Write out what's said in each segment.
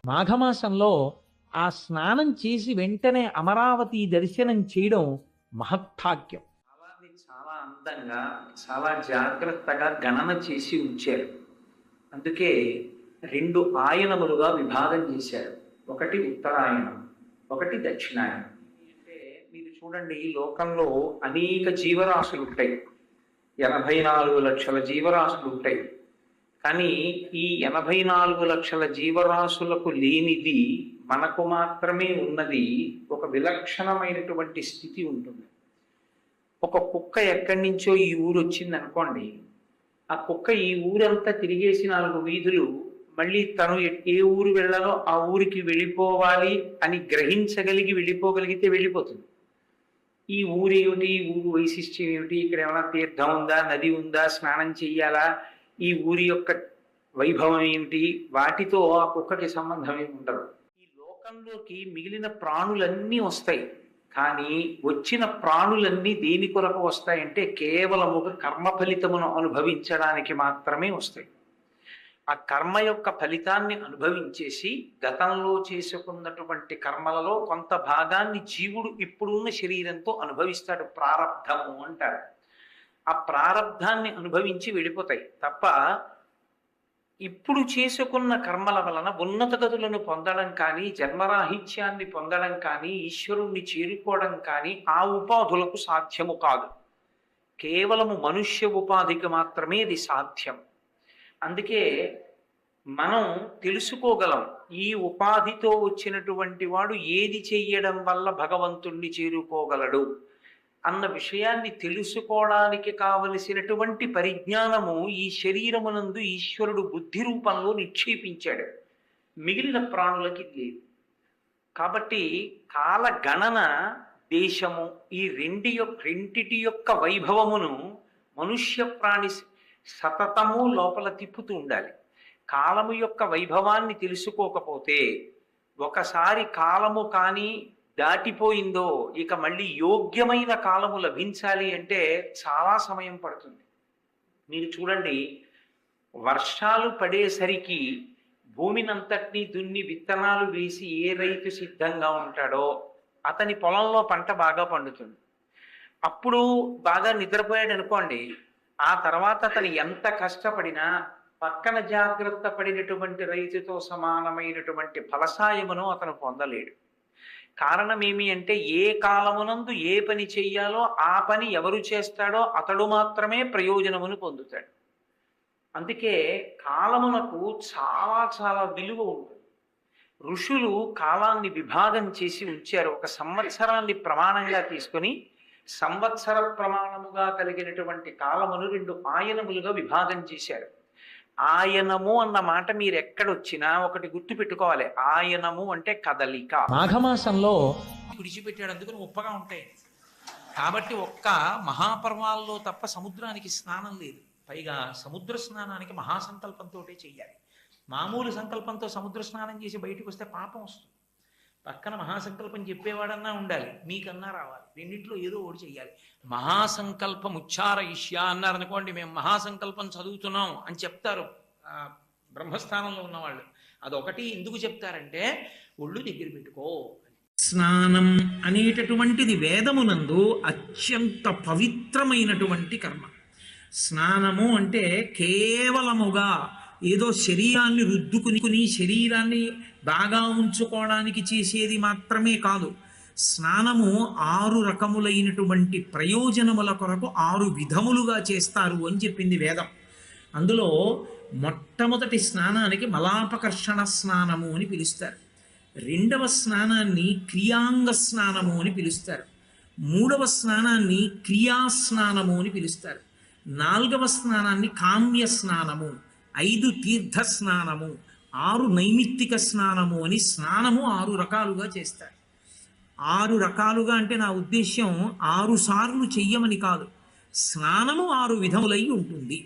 మాఘమాసంలో ఆ స్నానం చేసి వెంటనే అమరావతి దర్శనం చేయడం మహత్భాగ్యం. చాలా అందంగా చాలా జాగ్రత్తగా గణన చేసి ఉంచారు. అందుకే రెండు ఆయనములుగా విభాగం చేశారు. ఒకటి ఉత్తరాయణం, ఒకటి దక్షిణాయనం. అంటే మీరు చూడండి, ఈ లోకంలో అనేక జీవరాశులు ఉంటాయి. 84 లక్షల జీవరాశులు ఉంటాయి. కానీ ఈ 84 లక్షల జీవరాశులకు లేనిది మనకు మాత్రమే ఉన్నది. ఒక విలక్షణమైనటువంటి స్థితి ఉంటుంది. ఒక కుక్క ఎక్కడి నుంచో ఈ ఊరు వచ్చింది అనుకోండి, ఆ కుక్క ఈ ఊరంతా తిరిగేసి 4 వీధులు మళ్ళీ తను ఏ ఊరు వెళ్ళాలో ఆ ఊరికి వెళ్ళిపోవాలి అని గ్రహించగలిగి వెళ్ళిపోగలిగితే వెళ్ళిపోతుంది. ఈ ఊరు ఏమిటి, ఈ ఊరు వైశిష్ట్యం ఏమిటి, ఇక్కడ ఏమైనా తీర్థం ఉందా, నది ఉందా, స్నానం చెయ్యాలా, ఈ ఊరి యొక్క వైభవం ఏమిటి, వాటితో ఆ కుక్కకి సంబంధం ఏమి ఉండదు. ఈ లోకంలోకి మిగిలిన ప్రాణులన్నీ వస్తాయి. కానీ వచ్చిన ప్రాణులన్నీ దేని కొరకు వస్తాయంటే కేవలము కర్మ ఫలితమును అనుభవించడానికి మాత్రమే వస్తాయి. ఆ కర్మ యొక్క ఫలితాన్ని అనుభవించేసి గతంలో చేసుకున్నటువంటి కర్మలలో కొంత భాగాన్ని జీవుడు ఇప్పుడున్న శరీరంతో అనుభవిస్తాడు. ప్రారబ్ధము అంటారు. ఆ ప్రారబ్ధాన్ని అనుభవించి వెళ్ళిపోతాయి తప్ప ఇప్పుడు చేసుకున్న కర్మల వలన ఉన్నత గతులను పొందడం కానీ, జన్మరాహిత్యాన్ని పొందడం కానీ, ఈశ్వరుణ్ణి చేరుకోవడం కానీ ఆ ఉపాధులకు సాధ్యము కాదు. కేవలము మనుష్య ఉపాధికి మాత్రమే ఇది సాధ్యం. అందుకే మనం తెలుసుకోగలం, ఈ ఉపాధితో వచ్చినటువంటి వాడు ఏది చెయ్యడం వల్ల భగవంతుణ్ణి చేరుకోగలడు అన్న విషయాన్ని తెలుసుకోవడానికి కావలసినటువంటి పరిజ్ఞానము ఈ శరీరమునందు ఈశ్వరుడు బుద్ధి రూపంలో నిక్షేపించాడు. మిగిలిన ప్రాణులకి లేదు. కాబట్టి కాల గణన, దేశము, ఈ రెండిటి యొక్క వైభవమును మనుష్య ప్రాణి సతతము లోపల తిప్పుతూ ఉండాలి. కాలము యొక్క వైభవాన్ని తెలుసుకోకపోతే ఒకసారి కాలము కానీ దాటిపోయిందో ఇక మళ్ళీ యోగ్యమైన కాలము లభించాలి అంటే చాలా సమయం పడుతుంది. మీరు చూడండి, వర్షాలు పడేసరికి భూమినంతటినీ దున్ని విత్తనాలు వేసి ఏ రైతు సిద్ధంగా ఉంటాడో అతని పొలంలో పంట బాగా పండుతుంది. అప్పుడు బాగా నిద్రపోయాడు అనుకోండి, ఆ తర్వాత అతను ఎంత కష్టపడినా పక్కన జాగ్రత్త పడినటువంటి రైతుతో సమానమైనటువంటి ఫలసాయమును అతను పొందలేడు. కారణం ఏమి అంటే ఏ కాలమునందు ఏ పని చెయ్యాలో ఆ పని ఎవరు చేస్తాడో అతడు మాత్రమే ప్రయోజనమును పొందుతాడు. అందుకే కాలమునకు చాలా చాలా విలువ ఉంటుంది. ఋషులు కాలాన్ని విభాగం చేసి ఉంచారు. ఒక సంవత్సరాన్ని ప్రమాణంగా తీసుకొని సంవత్సర ప్రమాణముగా కలిగినటువంటి కాలమును 2 ఆయనములుగా విభాగం చేశారు. ఆయనము అన్న మాట మీరు ఎక్కడొచ్చినా ఒకటి గుర్తు పెట్టుకోవాలి. ఆయనము అంటే కదలిక. మాఘమాసంలో విడిచిపెట్టాడు, అందుకని ఉప్పగా ఉంటాయి. కాబట్టి ఒక్క మహాపర్వాల్లో తప్ప సముద్రానికి స్నానం లేదు. పైగా సముద్ర స్నానానికి మహాసంకల్పంతో చెయ్యాలి. మామూలు సంకల్పంతో సముద్ర స్నానం చేసి బయటకు వస్తే పాపం వస్తుంది. పక్కన మహాసంకల్పం చెప్పేవాడన్నా ఉండాలి, మీకన్నా రావాలి. రెండింటిలో ఏదో ఒకటి చెయ్యాలి. మహాసంకల్పం ఉచ్చారయిష్యా అన్నారనుకోండి, మేము మహాసంకల్పం చదువుతున్నాం అని చెప్తారు బ్రహ్మస్థానంలో ఉన్నవాళ్ళు. అదొకటి ఎందుకు చెప్తారంటే ఒళ్ళు దగ్గర పెట్టుకో. స్నానం అనేటటువంటిది వేదమునందు అత్యంత పవిత్రమైనటువంటి కర్మ. స్నానము అంటే కేవలముగా ఏదో శరీరాన్ని రుద్దుకుని శరీరాన్ని బాగా ఉంచుకోవడానికి చేసేది మాత్రమే కాదు. స్నానము 6 రకములైనటువంటి ప్రయోజనముల కొరకు 6 విధములుగా చేస్తారు అని చెప్పింది వేదం. అందులో మొట్టమొదటి స్నానానికి మలాపకర్షణ స్నానము అని పిలుస్తారు. 2వ స్నానాన్ని క్రియాంగ స్నానము అని పిలుస్తారు. 3వ స్నానాన్ని క్రియాస్నానము అని పిలుస్తారు. 4వ స్నానాన్ని కామ్య స్నానము, 5 తీర్థ స్నానము, 6 నైమిత్తిక స్నానము అని స్నానము 6 రకాలుగా చేస్తారు. 6 రకాలుగా అంటే నా ఉద్దేశ్యం 6 సార్లు చెయ్యమని కాదు. స్నానము 6 విధములై ఉంటుంది.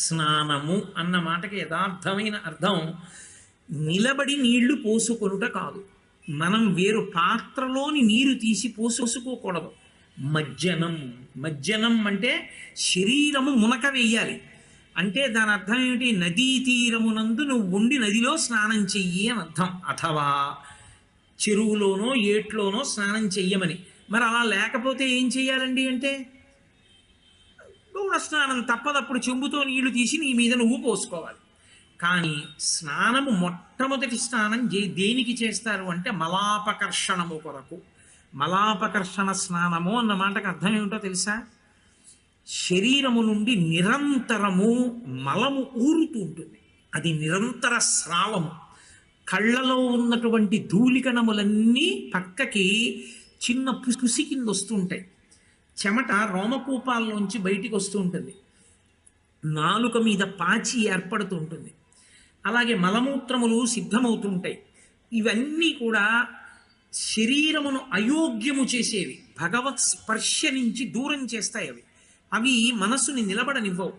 స్నానము అన్న మాటకి యథార్థమైన అర్థం నిలబడి నీళ్లు పోసుకొనుట కాదు. మనం వేరు పాత్రలోని నీరు తీసి పోసుకోకూడదు. మజ్జనం అంటే శరీరము మునక వేయాలి. అంటే దాని అర్థం ఏమిటి? నదీ తీరమునందు నువ్వు ఉండి నదిలో స్నానం చెయ్యి అని అర్థం, అథవా చెరువులోనో ఏట్లోనో స్నానం చెయ్యమని. మరి అలా లేకపోతే ఏం చెయ్యాలండి అంటే గౌడ స్నానం తప్పదప్పుడు చెంబుతో నీళ్లు తీసి నీ మీద నువ్వు పోసుకోవాలి. కానీ స్నానము మొట్టమొదటి స్నానం దేనికి చేస్తారు అంటే మలాపకర్షణము కొరకు. మలాపకర్షణ స్నానము అన్న మాటకు అర్థం ఏమిటో తెలుసా? శరీరము నుండి నిరంతరము మలము ఊరుతూ ఉంటుంది, అది నిరంతర స్రావము. కళ్ళలో ఉన్నటువంటి ధూళికణములన్నీ పక్కకి చిన్న పుసి కింద వస్తుంటాయి, చెమట రోమకూపాల్లోంచి బయటికి వస్తూ ఉంటుంది, నాలుక మీద పాచి ఏర్పడుతూ ఉంటుంది, అలాగే మలమూత్రములు సిద్ధమవుతుంటాయి. ఇవన్నీ కూడా శరీరమును అయోగ్యము చేసేవి, భగవత్ స్పర్శ నుంచి దూరం చేస్తాయి. అవి మనస్సుని నిలబడనివ్వవు.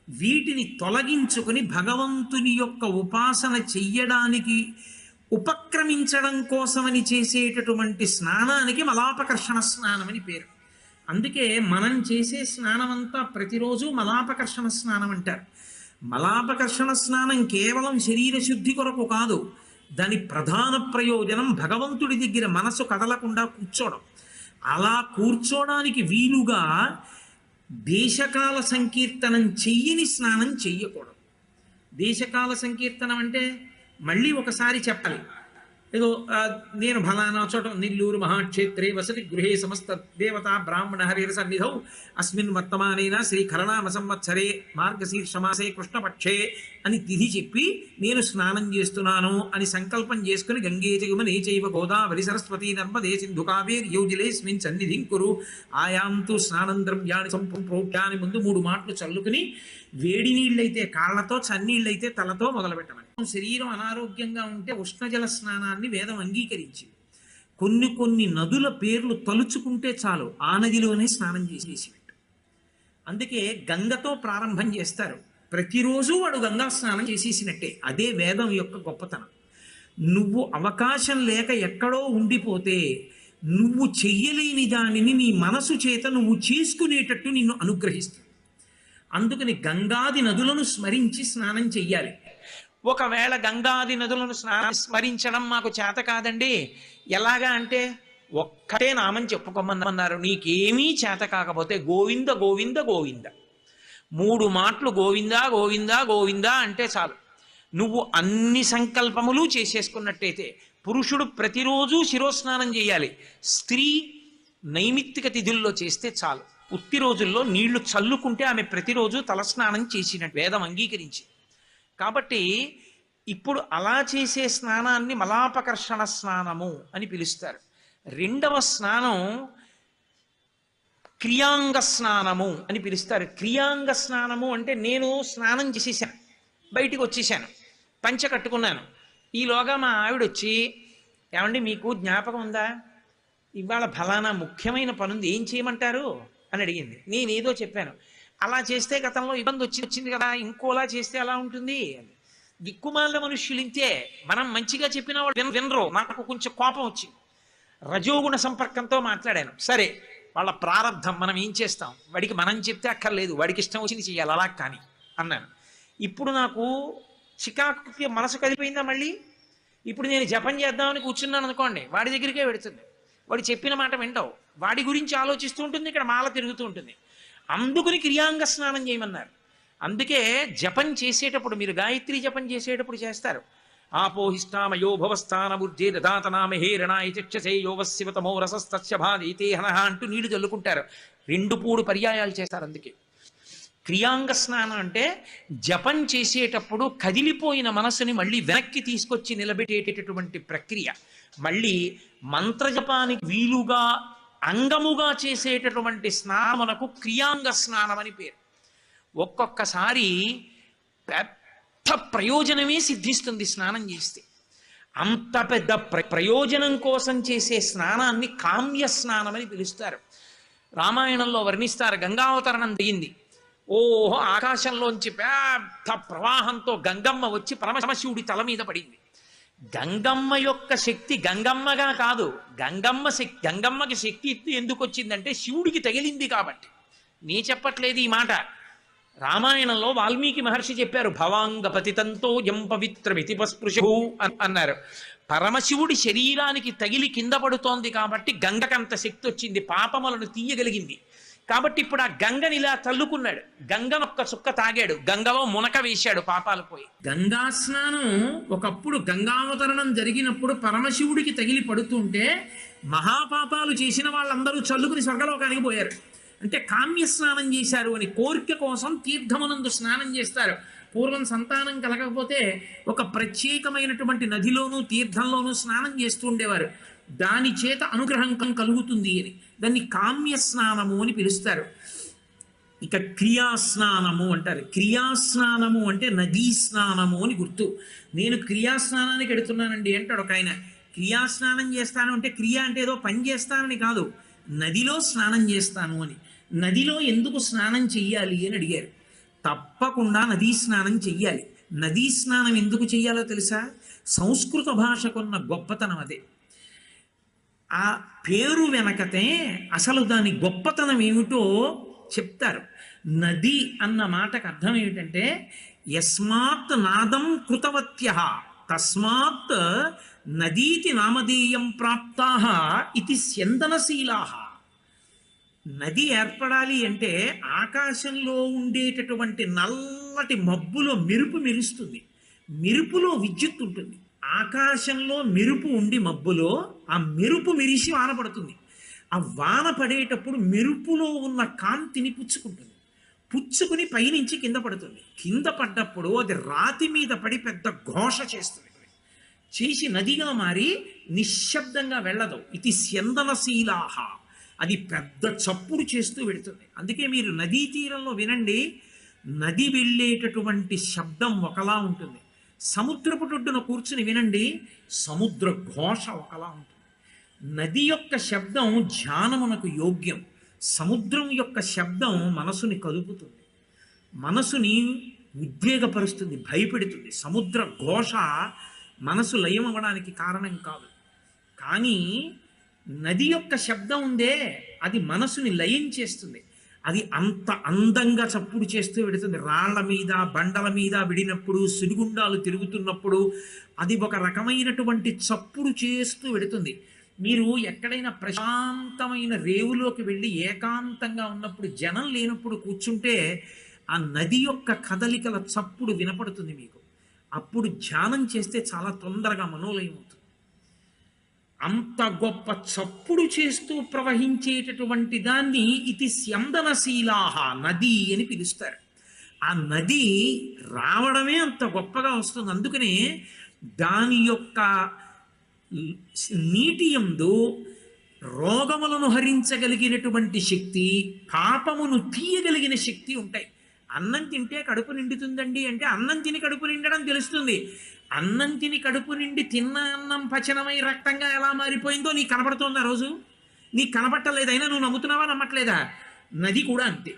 వీటిని తొలగించుకొని భగవంతుని యొక్క ఉపాసన చెయ్యడానికి ఉపక్రమించడం కోసమని చేసేటటువంటి స్నానానికి మలాపకర్షణ స్నానం అని పేరు. అందుకే మనం చేసే స్నానం అంతా ప్రతిరోజు మలాపకర్షణ స్నానం అంటారు. మలాపకర్షణ స్నానం కేవలం శరీర శుద్ధి కొరకు కాదు, దాని ప్రధాన ప్రయోజనం భగవంతుడి దగ్గర మనసు కదలకుండా కూర్చోవడం. అలా కూర్చోడానికి వీలుగా దేశకాల సంకీర్తనం చెయ్యని స్నానం చెయ్యకూడదు. దేశకాల సంకీర్తనం అంటే మళ్ళీ ఒకసారి చెప్పాలి. ఏదో నేను ఫలానా చోట నెల్లూరు మహాక్షేత్రే వసతి గృహే సమస్త దేవతా బ్రాహ్మణ హరిర సన్నిధౌ అస్మిన్ వర్తమానేన శ్రీ ఖలనామ సంవత్సరే మార్గశీర్షమాసే కృష్ణపక్షే అని తిథి చెప్పి నేను స్నానం చేస్తున్నాను అని సంకల్పం చేసుకుని గంగే జగమనే చైవ గోదావరి సరస్వతి నర్మదే సింధు కావేరి యోజిలేస్మిన్ సన్నిధిం కురు ఆయాంతు స్నానం ద్రవ్యాన్ని సంప్రోక్యాన్ని ముందు 3 మాటలు చల్లుకుని వేడి నీళ్ళైతే కాళ్లతో, చన్నీళ్ళైతే తలతో మొదలుపెట్టమని. శరీరం అనారోగ్యంగా ఉంటే ఉష్ణజల స్నానాన్ని వేదం అంగీకరించింది. కొన్ని నదుల పేర్లు తలుచుకుంటే చాలు ఆ నదిలోనే స్నానం చేసేసినట్టు. అందుకే గంగతో ప్రారంభం చేస్తారు. ప్రతిరోజు వాడు గంగా స్నానం చేసేసినట్టే. అదే వేదం యొక్క గొప్పతనం. నువ్వు అవకాశం లేక ఎక్కడో ఉండిపోతే నువ్వు చెయ్యలేని దానిని నీ మనసు చేత నువ్వు చేసుకునేటట్టు నిన్ను అనుగ్రహిస్తుంది. అందుకని గంగాది నదులను స్మరించి స్నానం చెయ్యాలి. ఒకవేళ గంగాది నదులను స్మరించడం మాకు చేత కాదండి, ఎలాగా అంటే ఒక్కటే నామం చెప్పుకోమన్నారు. నీకేమీ చేత కాకపోతే గోవింద గోవింద గోవింద 3 మాటలు గోవింద గోవింద గోవింద అంటే చాలు. నువ్వు అన్ని సంకల్పములు చేసేసుకున్నట్టయితే. పురుషుడు ప్రతిరోజు శిరోస్నానం చేయాలి, స్త్రీ నైమిత్తిక తిథుల్లో చేస్తే చాలు. ఉత్తి రోజుల్లో నీళ్లు చల్లుకుంటే ఆమె ప్రతిరోజు తలస్నానం చేసినట్టు వేదం అంగీకరించి. కాబట్టి ఇప్పుడు అలా చేసే స్నానాన్ని మలాపకర్షణ స్నానము అని పిలుస్తారు. 2వ స్నానం క్రియాంగ స్నానము అని పిలుస్తారు. క్రియాంగ స్నానము అంటే నేను స్నానం చేసేసాను, బయటికి వచ్చేసాను, పంచె కట్టుకున్నాను. ఈలోగా మా ఆవిడ వచ్చి, ఏమండి మీకు జ్ఞాపకం ఉందా, ఇవాళ ఫలానా ముఖ్యమైన పనుంది, ఏం చేయమంటారు అని అడిగింది. నేనేదో చెప్పాను. అలా చేస్తే గతంలో ఇబ్బంది వచ్చింది కదా, ఇంకోలా చేస్తే ఎలా ఉంటుంది. దిక్కుమాల మనుష్యులు ఇంతే. మనం మంచిగా చెప్పిన వాళ్ళు వినరు. నాకు కొంచెం కోపం వచ్చింది, రజోగుణ సంపర్కంతో మాట్లాడాను. సరే, వాళ్ళ ప్రారంధం, మనం ఏం చేస్తాం, వాడికి మనం చెప్తే అక్కర్లేదు, వాడికి ఇష్టం వచ్చింది చెయ్యాలి, అలా కానీ అన్నాను. ఇప్పుడు నాకు చికాకుకి మనసు కదిలిపోయిందా మళ్ళీ. ఇప్పుడు నేను జపం చేద్దామని కూర్చున్నాను అనుకోండి, వాడి దగ్గరికే పెడుతుంది. వాడు చెప్పిన మాట వింటావు, వాడి గురించి ఆలోచిస్తూ ఉంటుంది, ఇక్కడ మాల తిరుగుతూ ఉంటుంది. అందుకుని క్రియాంగ స్నానం చేయమన్నారు. అందుకే జపం చేసేటప్పుడు, మీరు గాయత్రి జపం చేసేటప్పుడు చేస్తారు. ఆపోహిష్టామయో భవస్థానబుద్ధే దదాతనామహేరణాయ చక్షసే యోవశివతమో రసస్తస్య భాదైతే హనహ అంటూ నీళ్లు చల్లుకుంటారు. 2 పర్యాయాలు చేస్తారు. అందుకే క్రియాంగ స్నానం అంటే జపం చేసేటప్పుడు కదిలిపోయిన మనసుని మళ్ళీ వెనక్కి తీసుకొచ్చి నిలబెట్టేటటువంటి ప్రక్రియ. మళ్ళీ మంత్రజపానికి వీలుగా అంగముగా చేసేటటువంటి స్నానమునకు క్రియాంగ స్నానం అని పేరు. ఒక్కొక్కసారి పెద్ద ప్రయోజనమే సిద్ధిస్తుంది స్నానం చేస్తే. అంత పెద్ద ప్రయోజనం కోసం చేసే స్నానాన్ని కామ్య స్నానం అని పిలుస్తారు. రామాయణంలో వర్ణిస్తారు. గంగావతరణం దిగింది. ఓహో, ఆకాశంలోంచి పెద్ద ప్రవాహంతో గంగమ్మ వచ్చి పరమశివుడి తల మీద పడింది. గంగమ్మ యొక్క శక్తి గంగమ్మగా కాదు, గంగమ్మకి శక్తి ఎందుకు వచ్చిందంటే శివుడికి తగిలింది కాబట్టి. నీ చెప్పట్లేదు ఈ మాట, రామాయణంలో వాల్మీకి మహర్షి చెప్పారు, భవాంగ పతితంతో యం పవిత్రమితి పస్పృశు అన్నారు. పరమశివుడి శరీరానికి తగిలి కింద పడుతోంది కాబట్టి గంగకంత శక్తి వచ్చింది, పాపములను తీయగలిగింది. కాబట్టి ఇప్పుడు ఆ గంగని ఇలా తల్లుకున్నాడు, గంగనొక్క చుక్క తాగాడు, గంగలో మునక వేశాడు, పాపాలు పోయి. గంగా స్నానం ఒకప్పుడు గంగావతరణం జరిగినప్పుడు పరమశివుడికి తగిలి పడుతుంటే మహాపాపాలు చేసిన వాళ్ళందరూ చల్లుకుని స్వర్గలోకానికి పోయారు. అంటే కామ్య స్నానం చేశారు అని, కోరిక కోసం తీర్థమునందు స్నానం చేస్తారు. పూర్వం సంతానం కలగకపోతే ఒక ప్రత్యేకమైనటువంటి నదిలోనూ తీర్థంలోనూ స్నానం చేస్తూ ఉండేవారు. దాని చేత అనుగ్రహం కలుగుతుంది అని దాన్ని కామ్య స్నానము అని పిలుస్తారు. ఇక క్రియాస్నానము అంటారు. క్రియాస్నానము అంటే నదీ స్నానము అని గుర్తు. నేను క్రియాస్నానానికి ఎడుతున్నానండి అంటాడు ఒక ఆయన. క్రియాస్నానం చేస్తాను అంటే క్రియ అంటే ఏదో పని చేస్తానని కాదు, నదిలో స్నానం చేస్తాను అని. నదిలో ఎందుకు స్నానం చెయ్యాలి అని అడిగారు. తప్పకుండా నదీ స్నానం చెయ్యాలి. నదీ స్నానం ఎందుకు చెయ్యాలో తెలుసా? సంస్కృత భాషకున్న గొప్పతనం అదే. ఆ పేరు వెనకతే అసలు దాని గొప్పతనం ఏమిటో చెప్తారు. నది అన్న మాటకు అర్థం ఏమిటంటే యస్మాత్ నాదం కృతవత్య తస్మాత్ నదీతి నామధేయం ప్రాప్తాః ఇది స్యందనశీలాః. నది ఏర్పడాలి అంటే ఆకాశంలో ఉండేటటువంటి నల్లటి మబ్బులో మెరుపు మెరుస్తుంది, మెరుపులో విద్యుత్ ఉంటుంది. ఆకాశంలో మెరుపు ఉండి మబ్బులో ఆ మెరుపు మెరిసి వాన పడుతుంది. ఆ వాన పడేటప్పుడు మెరుపులో ఉన్న కాంతిని పుచ్చుకుంటుంది, పుచ్చుకుని పైనుంచి కింద పడుతుంది. కింద పడ్డప్పుడు అది రాతి మీద పడి పెద్ద ఘోష చేస్తుంది, చేసి నదిగా మారి నిశ్శబ్దంగా వెళ్ళదు. ఇది స్యందనశీలాహ, అది పెద్ద చప్పుడు చేస్తూ వెళుతుంది. అందుకే మీరు నదీ తీరంలో వినండి, నది వెళ్ళేటటువంటి శబ్దం ఒకలా ఉంటుంది. సముద్రపు ఒడ్డున కూర్చుని వినండి, సముద్ర ఘోష ఒకలా ఉంటుంది. నది యొక్క శబ్దం ధ్యానమునకు యోగ్యం, సముద్రం యొక్క శబ్దం మనసుని కలుపుతుంది, మనసుని ఉద్వేగపరుస్తుంది, భయపెడుతుంది. సముద్ర ఘోష మనసు లయం అవ్వడానికి కారణం కాదు, కానీ నది యొక్క శబ్దం ఉందే అది మనసుని లయం చేస్తుంది. అది అంత అందంగా చప్పుడు చేస్తూ వెడుతుంది. రాళ్ల మీద బండల మీద విడినప్పుడు, సుడిగుండాలు తిరుగుతున్నప్పుడు అది ఒక రకమైనటువంటి చప్పుడు చేస్తూ వెడుతుంది. మీరు ఎక్కడైనా ప్రశాంతమైన రేవులోకి వెళ్ళి ఏకాంతంగా ఉన్నప్పుడు, జనం లేనప్పుడు కూర్చుంటే ఆ నది యొక్క కదలికల చప్పుడు వినపడుతుంది మీకు. అప్పుడు ధ్యానం చేస్తే చాలా తొందరగా మనోలయం అవుతుంది. అంత గొప్ప చప్పుడు చేస్తూ ప్రవహించేటటువంటి దాన్ని ఇది స్యందనశీలాహ, నది అని పిలుస్తారు. ఆ నది రావడమే అంత గొప్పగా వస్తుంది. అందుకనే దాని యొక్క నీటి యందు రోగములను హరించగలిగినటువంటి శక్తి, పాపమును తీయగలిగిన శక్తి ఉంటాయి. అన్నం తింటే కడుపు నిండుతుందండి అంటే అన్నం తిని కడుపు నిండడం తెలుస్తుంది. అన్నం తిని కడుపు నిండి తిన్న అన్నం పచనమై రక్తంగా ఎలా మారిపోయిందో నీకు కనపడుతోంది. ఆ రోజు నీకు కనపట్టలేదైనా నువ్వు నమ్ముతున్నావా, నమ్మట్లేదా? నది కూడా అంతే.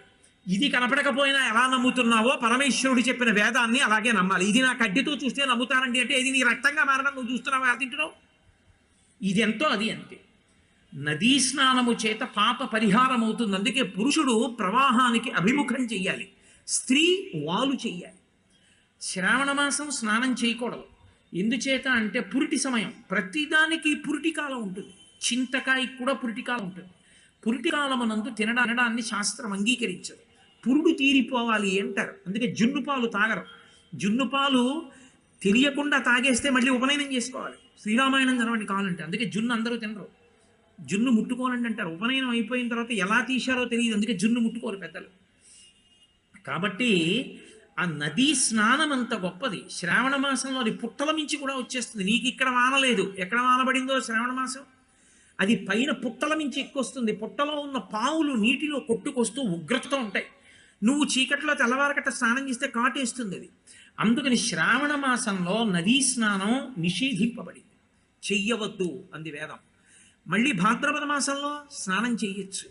ఇది కనపడకపోయినా ఎలా నమ్ముతున్నావో పరమేశ్వరుడు చెప్పిన వేదాన్ని అలాగే నమ్మాలి. ఇది నా కడ్డితో చూస్తే నమ్ముతానండి అంటే ఇది నీ రక్తంగా మారడం నువ్వు చూస్తున్నావా, ఎలా తింటున్నావు? ఇది ఎంతో అది అంతే. నదీ స్నానము చేత పాప పరిహారం అవుతుంది. అందుకే పురుషుడు ప్రవాహానికి అభిముఖం చెయ్యాలి, స్త్రీ వాలు చెయ్యాలి. శ్రావణ మాసం స్నానం చేయకూడదు. ఎందుచేత అంటే పురిటి సమయం, ప్రతిదానికి పురిటి కాలం ఉంటుంది. చింతకాయకి కూడా పురిటి కాలం ఉంటుంది. పురిటి కాలమునందు తినడాన్ని శాస్త్రం అంగీకరించదు. పురుడు తీరిపోవాలి అంటారు. అందుకే జున్ను పాలు తాగరు. జున్ను పాలు తెలియకుండా తాగేస్తే మళ్ళీ ఉపనయనం చేసుకోవాలి. శ్రీరామాయణం చదవండి కావాలంటే. అందుకే జున్ను అందరూ తినరు, జున్ను ముట్టుకోనండి అంటారు. ఉపనయనం అయిపోయిన తర్వాత ఎలా తీశారో తెలియదు, అందుకే జున్ను ముట్టుకోరు పెద్దలు. కాబట్టి ఆ నదీ స్నానం అంత గొప్పది. శ్రావణ మాసంలో అది పుట్టల మించి కూడా వచ్చేస్తుంది. నీకు ఇక్కడ వానలేదు, ఎక్కడ వానబడిందో శ్రావణ మాసం, అది పైన పుట్టల మించి ఎక్కువస్తుంది. పుట్టలో ఉన్న పావులు నీటిలో కొట్టుకొస్తూ ఉగ్రతతో ఉంటాయి. నువ్వు చీకట్లో తెల్లవారకట్ట స్నానం చేస్తే కాటేస్తుంది అది. అందుకని శ్రావణ మాసంలో నదీ స్నానం నిషేధింపబడింది, చెయ్యవద్దు అంది వేదం. మళ్ళీ భాద్రపద మాసంలో స్నానం చెయ్యొచ్చు.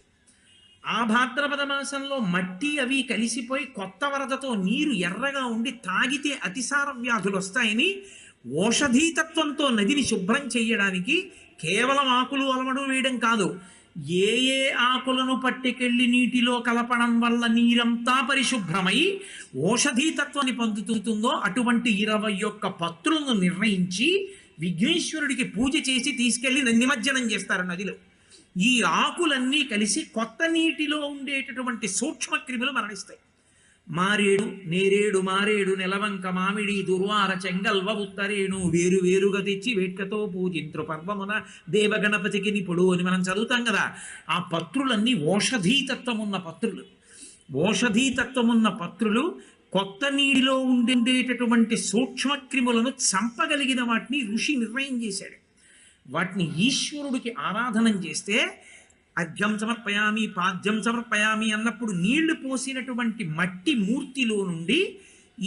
ఆ భాద్రపద మాసంలో మట్టి అవి కలిసిపోయి కొత్త వరదతో నీరు ఎర్రగా ఉండి తాగితే అతిసార వ్యాధులు వస్తాయని ఓషధీతత్వంతో నదిని శుభ్రం చెయ్యడానికి కేవలం ఆకులు అలమడం వేయడం కాదు, ఏ ఏ ఆకులను పట్టుకెళ్ళి నీటిలో కలపడం వల్ల నీరంతా పరిశుభ్రమై ఓషధీతత్వాన్ని పొందుతుందో అటువంటి 21 పత్రులను నిర్ణయించి విఘ్నేశ్వరుడికి పూజ చేసి తీసుకెళ్లి నిమజ్జనం చేస్తారు నదిలో. ఈ ఆకులన్నీ కలిసి కొత్త నీటిలో ఉండేటటువంటి సూక్ష్మ క్రిములు మరణిస్తాయి. మారేడు, నేరేడు, మారేడు, నెలవంక, మామిడి, దుర్వార, చెంగల్వ, ఉత్తరేణు వేరు వేరుగా తెచ్చి వేట్కతో పూజింత్రు పర్వమున దేవగణపతికి నిపుడు అని మనం చదువుతాం కదా. ఆ పత్రులన్నీ ఓషధీతత్వం ఉన్న పత్రులు. ఓషధీతత్వం ఉన్న పత్రులు కొత్త నీటిలో ఉండేటటువంటి సూక్ష్మక్రిములను చంపగలిగిన వాటిని ఋషి నిర్ణయం చేశాడు. వాటిని ఈశ్వరుడికి ఆరాధనం చేస్తే అర్ఘ్యం సమర్పయామి, పాద్యం సమర్పయామి అన్నప్పుడు నీళ్లు పోసినటువంటి మట్టి మూర్తిలో నుండి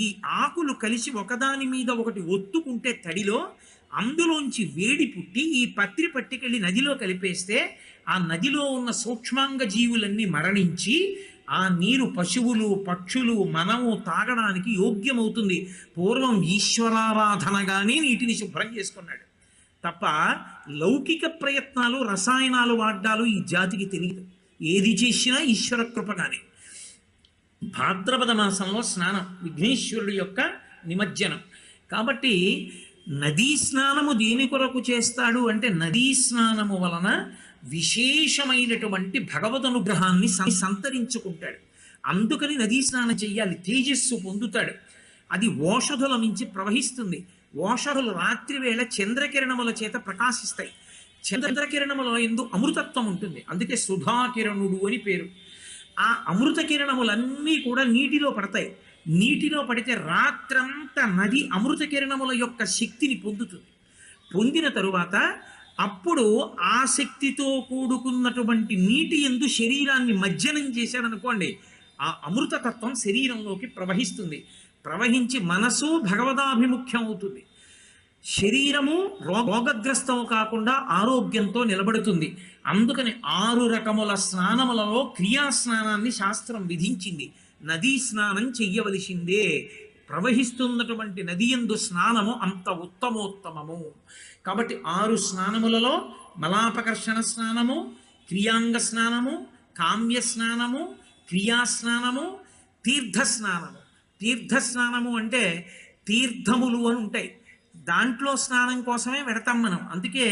ఈ ఆకులు కలిసి ఒకదాని మీద ఒకటి ఒత్తుకుంటే తడిలో అందులోంచి వేడి పుట్టి ఈ పత్రి పట్టుకెళ్ళి నదిలో కలిపేస్తే ఆ నదిలో ఉన్న సూక్ష్మాంగ జీవులన్నీ మరణించి ఆ నీరు పశువులు, పక్షులు, మనము తాగడానికి యోగ్యమవుతుంది. పూర్వం ఈశ్వరారాధనగానే నీటిని శుభ్రం చేసుకున్నాడు తప్ప లౌకిక ప్రయత్నాలు, రసాయనాలు వాడ్డాలు ఈ జాతికి తెలియదు. ఏది చేసినా ఈశ్వర కృపగానే. భాద్రపద మాసంలో స్నానం విఘ్నేశ్వరుడి యొక్క నిమజ్జనం. కాబట్టి నదీ స్నానము దేని కొరకు చేస్తాడు అంటే నదీ స్నానము వలన విశేషమైనటువంటి భగవద్ అనుగ్రహాన్ని సంతరించుకుంటాడు. అందుకని నదీ స్నానం చెయ్యాలి. తేజస్సు పొందుతాడు. అది ఓషధుల నుంచి ప్రవహిస్తుంది. ఓషధులు రాత్రి వేళ చంద్రకిరణముల చేత ప్రకాశిస్తాయి. చంద్రకిరణముల యందు అమృతత్వం ఉంటుంది. అందుకే సుధాకిరణుడు అని పేరు. ఆ అమృత కిరణములన్నీ కూడా నీటిలో పడతాయి. నీటిలో పడితే రాత్రంతా నది అమృత కిరణముల యొక్క శక్తిని పొందుతుంది. పొందిన తరువాత అప్పుడు ఆ శక్తితో కూడుకున్నటువంటి నీటి యందు శరీరాన్ని మజ్జనం చేశాడనుకోండి, ఆ అమృతతత్వం శరీరంలోకి ప్రవహిస్తుంది. ప్రవహించి మనసు భగవదాభిముఖ్యం అవుతుంది. శరీరము రోగగ్రస్తం కాకుండా ఆరోగ్యంతో నిలబడుతుంది. అందుకని 6 రకముల స్నానములలో క్రియాస్నానాన్ని శాస్త్రం విధించింది. నదీ స్నానం చెయ్యవలసిందే. ప్రవహిస్తున్నటువంటి నది యందు స్నానము అంత ఉత్తమోత్తమము. కాబట్టి 6 స్నానములలో మలాపకర్షణ స్నానము, క్రియాంగ స్నానము, కామ్య స్నానము, క్రియాస్నానము, తీర్థస్నానము. తీర్థస్నానము అంటే తీర్థములు అని ఉంటాయి. దాంట్లో స్నానం కోసమే వెడతాం మనం. అందుకే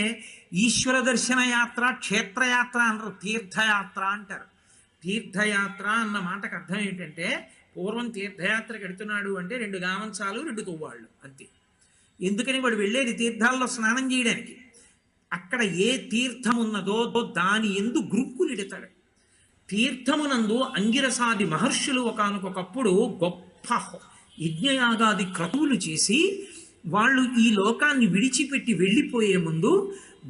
ఈశ్వర దర్శన యాత్ర, క్షేత్రయాత్ర అనరు, తీర్థయాత్ర అంటారు. తీర్థయాత్ర అన్న మాటకు అర్థం ఏంటంటే పూర్వం తీర్థయాత్రకు వెడుతున్నాడు అంటే 2 గామంచాలు 2 తువ్వాళ్ళు అంతే. ఎందుకని వాడు వెళ్ళేది తీర్థాల్లో స్నానం చేయడానికి. అక్కడ ఏ తీర్థం ఉన్నదో దాని ఎందు గ్రుక్కులిడతాడు. తీర్థమునందు అంగిరసాది మహర్షులు ఒకానొకప్పుడు గొప్ప యజ్ఞయాగాది క్రతువులు చేసి వాళ్ళు ఈ లోకాన్ని విడిచిపెట్టి వెళ్ళిపోయే ముందు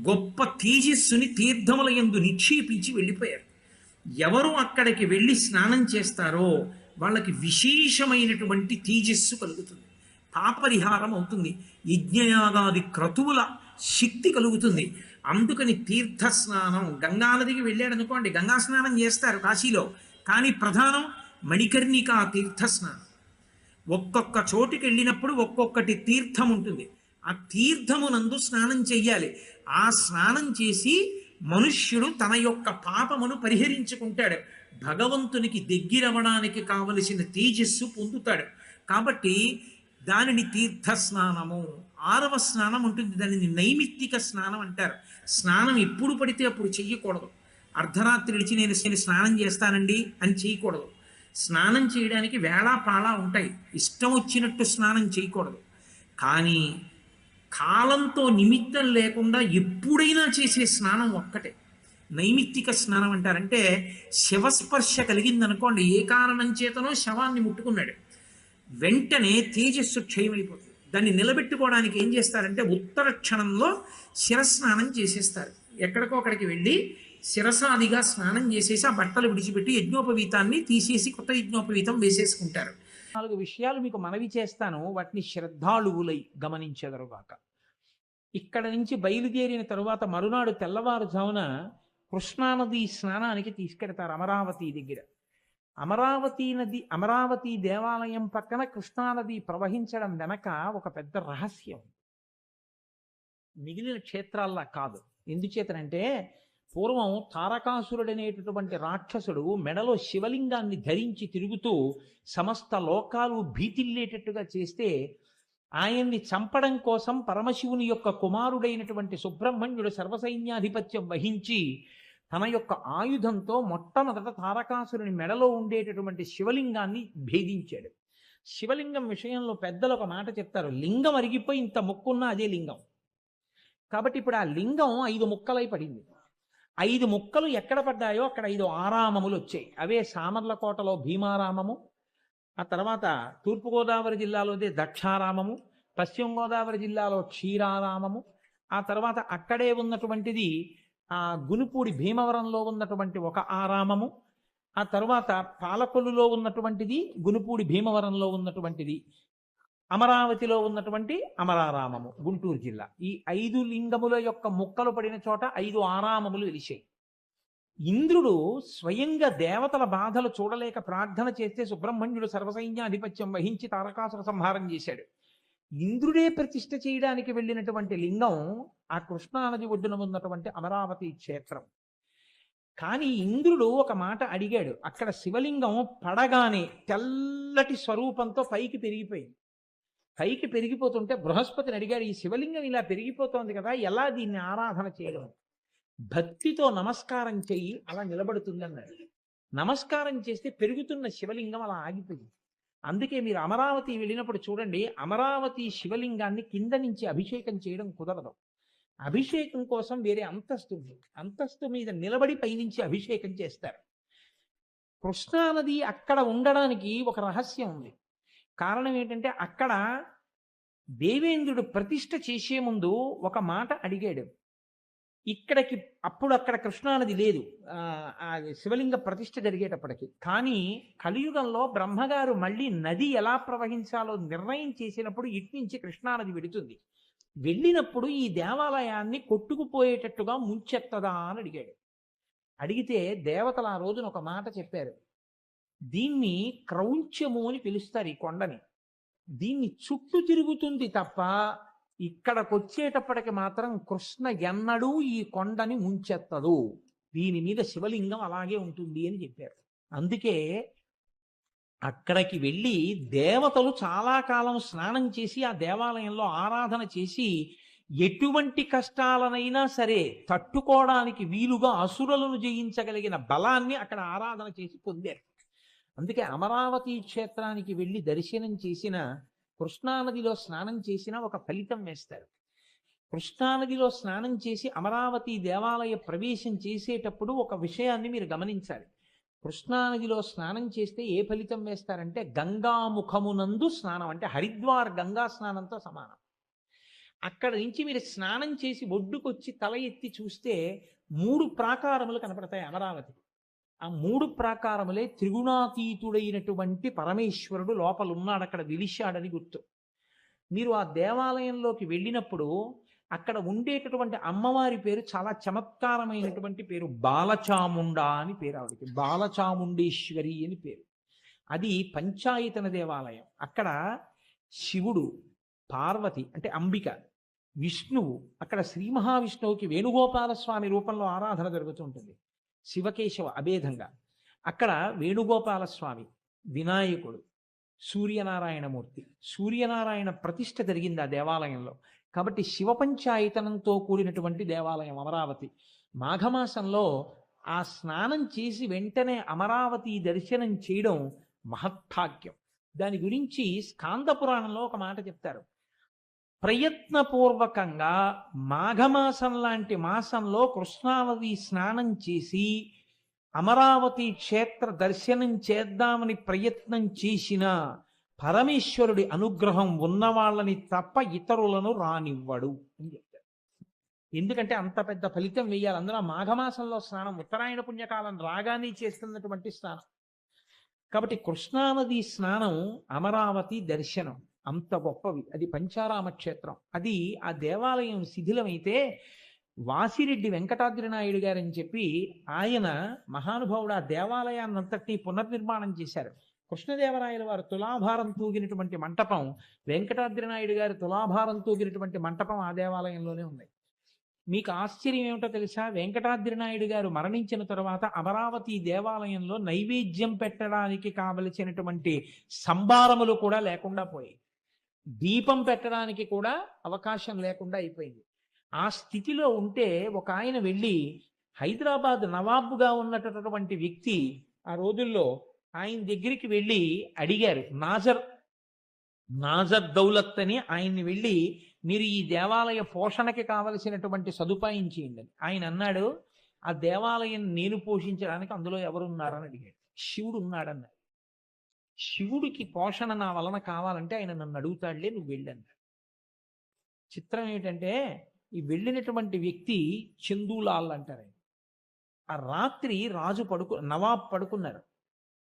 గొప్ప తేజస్సుని తీర్థముల యందు నిక్షేపించి వెళ్ళిపోయారు. ఎవరు అక్కడికి వెళ్ళి స్నానం చేస్తారో వాళ్ళకి విశేషమైనటువంటి తేజస్సు కలుగుతుంది. పాపరిహారం అవుతుంది. యజ్ఞయాగాది క్రతువుల శక్తి కలుగుతుంది. అందుకని తీర్థ స్నానం. గంగానదికి వెళ్ళాడు అనుకోండి, గంగా స్నానం చేస్తారు కాశీలో. కానీ ప్రధానం మణికర్ణికా తీర్థ స్నానం. ఒక్కొక్క చోటుకి వెళ్ళినప్పుడు ఒక్కొక్కటి తీర్థం ఉంటుంది. ఆ తీర్థమునందు స్నానం చెయ్యాలి. ఆ స్నానం చేసి మనుష్యుడు తన యొక్క పాపమును పరిహరించుకుంటాడు. భగవంతునికి దగ్గరవడానికి కావలసిన తేజస్సు పొందుతాడు. కాబట్టి దానిని తీర్థ స్నానము. 6వ స్నానం ఉంటుంది, దానిని నైమిత్తిక స్నానం అంటారు. స్నానం ఎప్పుడు పడితే అప్పుడు చెయ్యకూడదు. అర్ధరాత్రి విడిచి నేను స్నానం చేస్తానండి అని చేయకూడదు. స్నానం చేయడానికి వేళా పాళా ఉంటాయి. ఇష్టం వచ్చినట్టు స్నానం చేయకూడదు. కానీ కాలంతో నిమిత్తం లేకుండా ఎప్పుడైనా చేసే స్నానం ఒక్కటే నైమిత్తిక స్నానం అంటారంటే శవస్పర్శ కలిగిందనుకోండి, ఏ కారణం చేతనో శవాన్ని ముట్టుకున్నాడు, వెంటనే తేజస్సు క్షయమైపోతుంది. దాన్ని నిలబెట్టుకోవడానికి ఏం చేస్తారంటే ఉత్తర క్షణంలో శిరస్నానం చేసేస్తారు. ఎక్కడికో అక్కడికి వెళ్ళి శిరసాదిగా స్నానం చేసేసి ఆ బట్టలు విడిచిపెట్టి యజ్ఞోపవీతాన్ని తీసేసి కొత్త యజ్ఞోపవీతం వేసేసుకుంటారు. 4 విషయాలు మీకు మనవి చేస్తాను, వాటిని శ్రద్ధాళువులై గమనించెదరుగాక. ఇక్కడ నుంచి బయలుదేరిన తరువాత మరునాడు తెల్లవారుజామున కృష్ణానది స్నానానికి తీసుకెడతారు అమరావతి దగ్గర. అమరావతి దేవాలయం పక్కన కృష్ణానది ప్రవహించడం వెనక ఒక పెద్ద రహస్యం. మిగిలిన క్షేత్రాల్లా కాదు. ఎందుచేతనంటే పూర్వం తారకాసురుడనేటటువంటి రాక్షసుడు మెడలో శివలింగాన్ని ధరించి తిరుగుతూ సమస్త లోకాలు భీతిల్లేటట్టుగా చేస్తే ఆయన్ని చంపడం కోసం పరమశివుని యొక్క కుమారుడైనటువంటి సుబ్రహ్మణ్యుడు సర్వసైన్యాధిపత్యం వహించి తన యొక్క ఆయుధంతో మొట్టమొదట తారకాసురుని మెడలో ఉండేటటువంటి శివలింగాన్ని భేదించాడు. శివలింగం విషయంలో పెద్దలు ఒక మాట చెప్తారు, లింగం అరిగిపోయి ఇంత ముక్కున్నా అదే లింగం. కాబట్టి ఇప్పుడు ఆ లింగం 5 ముక్కలై పడింది. 5 ముక్కలు ఎక్కడ పడ్డాయో అక్కడ 5 ఆరామములు వచ్చాయి. అవే సామర్లకోటలో భీమారామము, ఆ తర్వాత తూర్పుగోదావరి జిల్లాలోదే దక్షారామము, పశ్చిమ గోదావరి జిల్లాలో క్షీరారామము, ఆ తర్వాత అక్కడే ఉన్నటువంటిది ఆ గునుపూడి భీమవరంలో ఉన్నటువంటి ఒక ఆరామము, ఆ తర్వాత పాలకొల్లులో ఉన్నటువంటిది, గునుపూడి భీమవరంలో ఉన్నటువంటిది, అమరావతిలో ఉన్నటువంటి అమరారామము గుంటూరు జిల్లా. ఈ 5 లింగముల యొక్క ముక్కలు పడిన చోట 5 ఆరామములు వెలిశాయి. ఇంద్రుడు స్వయంగా దేవతల బాధలు చూడలేక ప్రార్థన చేస్తే సుబ్రహ్మణ్యుడు సర్వసైన్యాధిపత్యం వహించి తారకాసుర సంహారం చేశాడు. ఇంద్రుడే ప్రతిష్ఠ చేయడానికి వెళ్ళినటువంటి లింగం ఆ కృష్ణానది ఒడ్డున ఉన్నటువంటి అమరావతి క్షేత్రం. కానీ ఇంద్రుడు ఒక మాట అడిగాడు. అక్కడ శివలింగం పడగానే తెల్లటి స్వరూపంతో పైకి పెరిగిపోయింది. పైకి పెరిగిపోతుంటే బృహస్పతిని అడిగాడు, ఈ శివలింగం ఇలా పెరిగిపోతోంది కదా, ఎలా దీన్ని ఆరాధన చేయడం? భక్తితో నమస్కారం చెయ్యి, అలా నిలబడుతుంది అన్నాడు. నమస్కారం చేస్తే పెరుగుతున్న శివలింగం అలా ఆగిపోయింది. అందుకే మీరు అమరావతి వెళ్ళినప్పుడు చూడండి, అమరావతి శివలింగాన్ని కింద నుంచి అభిషేకం చేయడం కుదరదు. అభిషేకం కోసం వేరే అంతస్తు ఉంది. అంతస్తు మీద నిలబడి పైనుంచి అభిషేకం చేస్తారు. కృష్ణానది అక్కడ ఉండడానికి ఒక రహస్యం ఉంది. కారణం ఏంటంటే అక్కడ దేవేంద్రుడు ప్రతిష్ఠ చేసే ముందు ఒక మాట అడిగాడు. ఇక్కడికి అప్పుడు అక్కడ కృష్ణానది లేదు, ఆ శివలింగ ప్రతిష్ఠ జరిగేటప్పటికి. కానీ కలియుగంలో బ్రహ్మగారు మళ్ళీ నది ఎలా ప్రవహించాలో నిర్ణయం చేసినప్పుడు ఇటు నుంచి కృష్ణానది వెడుతుంది. వెళ్ళినప్పుడు ఈ దేవాలయాన్ని కొట్టుకుపోయేటట్టుగా ముంచెత్తదా అని అడిగాడు. అడిగితే దేవతలు ఆ రోజున ఒక మాట చెప్పారు, దీన్ని క్రౌంచము అని పిలుస్తారు. ఈ కొండని దీన్ని చుట్టూ తిరుగుతుంది తప్ప ఇక్కడకొచ్చేటప్పటికి మాత్రం కృష్ణ ఎన్నడూ ఈ కొండని ముంచెత్తదు, దీని మీద శివలింగం అలాగే ఉంటుంది అని చెప్పారు. అందుకే అక్కడికి వెళ్ళి దేవతలు చాలా కాలం స్నానం చేసి ఆ దేవాలయంలో ఆరాధన చేసి ఎటువంటి కష్టాలనైనా సరే తట్టుకోవడానికి వీలుగా అసురులను జయించగలిగిన బలాన్ని అక్కడ ఆరాధన చేసి పొందారు. అందుకే అమరావతి క్షేత్రానికి వెళ్ళి దర్శనం చేసిన, కృష్ణానదిలో స్నానం చేసిన ఒక ఫలితం వేస్తారు. కృష్ణానదిలో స్నానం చేసి అమరావతి దేవాలయ ప్రవేశం చేసేటప్పుడు ఒక విషయాన్ని మీరు గమనించాలి. కృష్ణానదిలో స్నానం చేస్తే ఏ ఫలితం వేస్తారంటే గంగాముఖమునందు స్నానం, అంటే హరిద్వార్ గంగా స్నానంతో సమానం. అక్కడ నుంచి మీరు స్నానం చేసి ఒడ్డుకొచ్చి తల ఎత్తి చూస్తే 3 ప్రాకారములు కనపడతాయి అమరావతి. ఆ 3 ప్రాకారములే త్రిగుణాతీతుడైనటువంటి పరమేశ్వరుడు లోపల ఉన్నాడు, అక్కడ వెలిశాడని గుర్తు. మీరు ఆ దేవాలయంలోకి వెళ్ళినప్పుడు అక్కడ ఉండేటటువంటి అమ్మవారి పేరు చాలా చమత్కారమైనటువంటి పేరు, బాలచాముండా అని పేరు. ఆవిడకి బాలచాముండేశ్వరి అని పేరు. అది పంచాయతన దేవాలయం. అక్కడ శివుడు, పార్వతి అంటే అంబిక, విష్ణువు, అక్కడ శ్రీ మహావిష్ణువుకి వేణుగోపాలస్వామి రూపంలో ఆరాధన జరుగుతుంటుంది, శివకేశవ అభేదంగా. అక్కడ వేణుగోపాలస్వామి, వినాయకుడు, సూర్యనారాయణమూర్తి, సూర్యనారాయణ ప్రతిష్ఠ జరిగింది ఆ దేవాలయంలో. కాబట్టి శివ పంచాయతనంతో కూడినటువంటి దేవాలయం అమరావతి. మాఘమాసంలో ఆ స్నానం చేసి వెంటనే అమరావతి దర్శనం చేయడం మహత్భాగ్యం. దాని గురించి స్కాంద పురాణంలో ఒక మాట చెప్తారు. ప్రయత్నపూర్వకంగా మాఘమాసం లాంటి మాసంలో కృష్ణానది స్నానం చేసి అమరావతి క్షేత్ర దర్శనం చేద్దామని ప్రయత్నం చేసిన పరమేశ్వరుడి అనుగ్రహం ఉన్న వాళ్ళని తప్ప ఇతరులను రానివ్వడు అని చెప్తారు. ఎందుకంటే అంత పెద్ద ఫలితం వేయాలి. అందులో మాఘమాసంలో స్నానం ఉత్తరాయణ పుణ్యకాలం రాగానే చేస్తున్నటువంటి స్నానం. కాబట్టి కృష్ణానది స్నానం, అమరావతి దర్శనం అంత గొప్పవి. అది పంచారామ క్షేత్రం. అది ఆ దేవాలయం శిథిలమైతే వాసిరెడ్డి వెంకటాద్రి నాయుడు గారని చెప్పి ఆయన మహానుభావుడు ఆ దేవాలయాన్నంతటినీ పునర్నిర్మాణం చేశారు. కృష్ణదేవరాయల వారు తులాభారం తూగినటువంటి మంటపం, వెంకటాద్రి నాయుడు గారి తులాభారం తూగినటువంటి మంటపం ఆ దేవాలయంలోనే ఉన్నాయి. మీకు ఆశ్చర్యం ఏమిటో తెలుసా? వెంకటాద్రి నాయుడు గారు మరణించిన తర్వాత అమరావతి దేవాలయంలో నైవేద్యం పెట్టడానికి కావలసినటువంటి సంభారములు కూడా లేకుండా పోయాయి. దీపం పెట్టడానికి కూడా అవకాశం లేకుండా అయిపోయింది. ఆ స్థితిలో ఉంటే ఒక ఆయన వెళ్ళి, హైదరాబాద్ నవాబుగా ఉన్నటువంటి వ్యక్తి ఆ రోజుల్లో ఆయన దగ్గరికి వెళ్ళి అడిగారు. నాజర్ దౌలత్ అని ఆయన్ని వెళ్ళి, మీరు ఈ దేవాలయ పోషణకి కావలసినటువంటి సదుపాయం చేయండి. ఆయన అన్నాడు, ఆ దేవాలయం నేను పోషించడానికి అందులో ఎవరున్నారని అడిగాడు. శివుడు ఉన్నాడన్నాడు. శివుడికి పోషణ నా వలన కావాలంటే ఆయన నన్ను అడుగుతాడులే, నువ్వు వెళ్ళన్నాడు. చిత్రం ఏమిటంటే, ఈ వెళ్ళినటువంటి వ్యక్తి చందూలాల్ అంటారు. ఆ రాత్రి నవాబ్ పడుకున్నారు.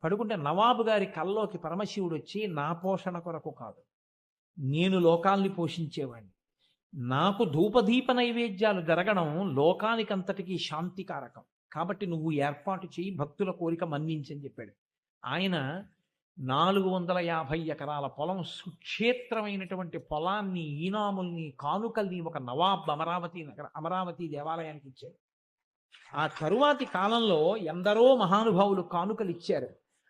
పడుకుంటే నవాబు గారి కల్లోకి పరమశివుడు వచ్చి, నా పోషణ కొరకు కాదు, నేను లోకాల్ని పోషించేవాడిని, నాకు ధూపదీప నైవేద్యాలు జరగడం లోకానికంతటికీ శాంతికారకం, కాబట్టి నువ్వు ఏర్పాటు చేయి, భక్తుల కోరిక మన్నించని చెప్పాడు. ఆయన 450 ఎకరాల పొలం, సుక్షేత్రమైనటువంటి పొలాన్ని, ఈనాముల్ని, కానుకల్ని ఒక నవాబ్ అమరావతి దేవాలయానికి ఇచ్చాడు. ఆ తరువాతి కాలంలో ఎందరో మహానుభావులు కానుకలు ఇచ్చారు.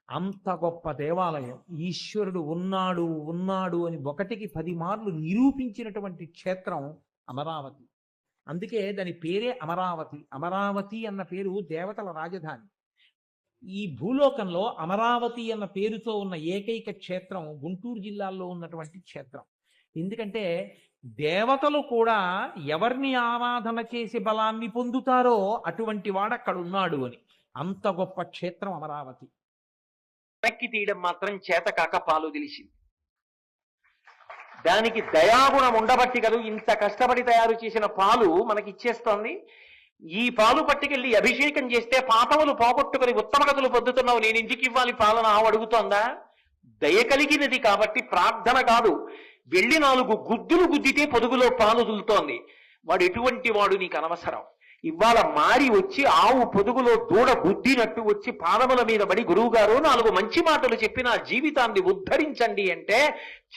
అంత గొప్ప దేవాలయం, ఈశ్వరుడు ఉన్నాడు అని 1కి 10 మార్లు నిరూపించినటువంటి క్షేత్రం అమరావతి. అందుకే దాని పేరే అమరావతి. అమరావతి అన్న పేరు దేవతల రాజధాని. ఈ భూలోకంలో అమరావతి అన్న పేరుతో ఉన్న ఏకైక క్షేత్రం గుంటూరు జిల్లాలో ఉన్నటువంటి క్షేత్రం. ఎందుకంటే దేవతలు కూడా ఎవరిని ఆరాధన చేసి బలాన్ని పొందుతారో అటువంటి వాడు అక్కడ ఉన్నాడు అని. అంత గొప్ప క్షేత్రం అమరావతి. వెనక్కి తీయడం మాత్రం చేతకాక పాలు తెలిసింది. దానికి దయాగుణం ఉండబట్టి కదా ఇంత కష్టపడి తయారు చేసిన పాలు మనకి ఇచ్చేస్తోంది. ఈ పాలు పట్టుకెళ్ళి అభిషేకం చేస్తే పాపములు పోగొట్టుకుని ఉత్తమ గతులు పొందుతున్నావు, నేను ఇంటికి ఇవ్వాలి పాలన అడుగుతోందా? దయ కలిగినది కాబట్టి ప్రార్థన కాదు. వెళ్ళి 4 గుద్దులు గుద్దితే పొదుగులో పాలు దులుతోంది. వాడు ఎటువంటి వాడు నీకు అనవసరం. ఇవాళ మారి వచ్చి ఆవు పొదుగులో దూడ గుద్దినట్టు వచ్చి పాదముల మీద పడి, గురువు గారు 4 మంచి మాటలు చెప్పి నా జీవితాన్ని ఉద్ధరించండి అంటే